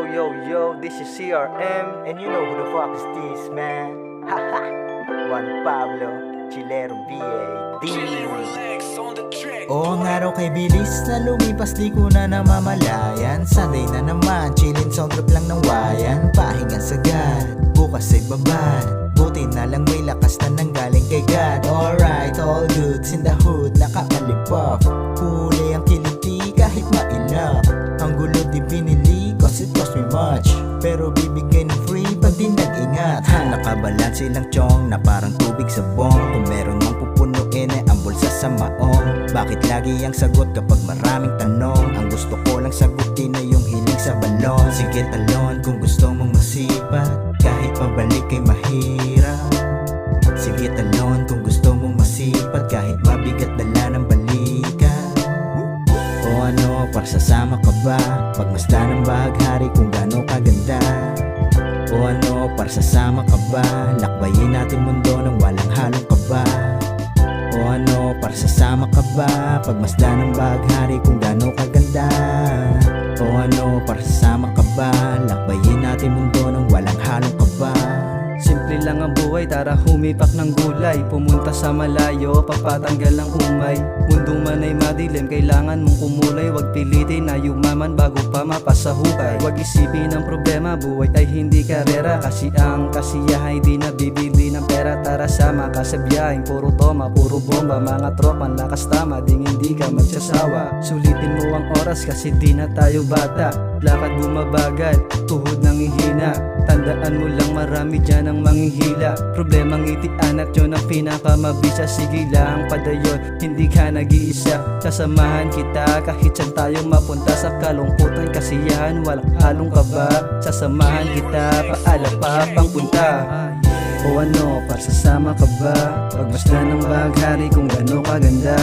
Yo, this is CRM, and you know who the fuck is this, man? Haha, Juan Pablo, Chilero B.A.D. Oo nga raw kay bilis na lumipas, di ko na namamalayan. Sunday na naman, chillin sound trip lang ng wayan. Pahingan sagad, bukas ay babad. Buti na lang may lakas na nanggaling kay God. Alright, all goods in the hood, nakakalipop. Kulay ang kiliti kahit mailap. Ang gulo di binili, cause it cost me much. Pero bibigay ng free pag di nag-ingat. Nakabalanse lang chong na parang tubig sa bong. Kung meron mang pupunuin ay ang bulsa sa maong. Bakit lagi ang sagot kapag maraming tanong? Ang gusto ko lang sagutin na yung hiling sa balon. Sige talon kung gusto mong masipat, kahit pabalik ay mahirap. Sige talon kung gusto mong masipat, kahit mabigat dala ng balikan. O ano, parsasama ka ba? Pagmasdan ng bahaghari kung gaano kaganda. O ano, parsasama ka ba? Lakbayin natin mundo ng walang halong kaba. O ano, parsasama ka ba? Pagmasdan ng bahaghari kung gaano kaganda. O ano, parsasama ka ba? Lakbayin natin mundo ng walang halong kaba. Simple lang ang buhay, tara humipak ng gulay. Pumunta sa malayo, pagpatanggal ng umay. Mundong man ay madilim, kailangan mong kumulay. Huwag pilitin na yumaman bago pa mapasahukay. Huwag isipin ang problema, buhay ay hindi karera. Kasi ang kasiyahan ay di nabibili ng pera. Tara sama ka sa biyaheng, puro toma, puro bomba. Mga tropan, lakas tama, ding hindi ka magsasawa. Sulitin mo ang oras kasi di na tayo bata. Lakad bumabagal, tuhod nang ihina. Tandaan mo lang marami dyan ang manghihila. Problemang itian at yun ang pinakamabisa. Sige lang padayon, hindi ka nag-iisa. Sasamahan kita kahit saan tayo mapunta. Sa kalungkutan, kasiyahan, walang halong kaba. Sasamahan kita, paala pa pangpunta. O ano, parsasama ka ba? Pagmasdan ng bahaghari kung gaano kaganda.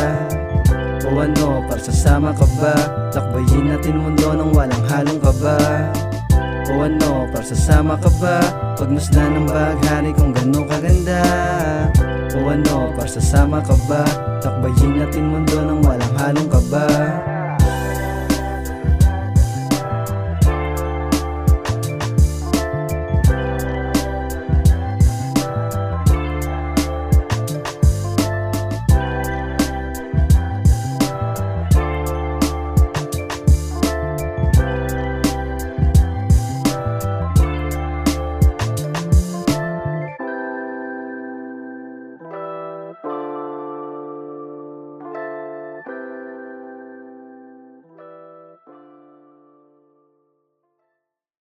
O ano, parsasama ka ba? Lakbayin natin mundo ng walang halong kaba. O ano, parsasama ka ba? Pagmasdan ng bahaghari kung gaano kaganda. O ano, parsasama ka ba? Lakbayin natin mundo ng walang halong kaba.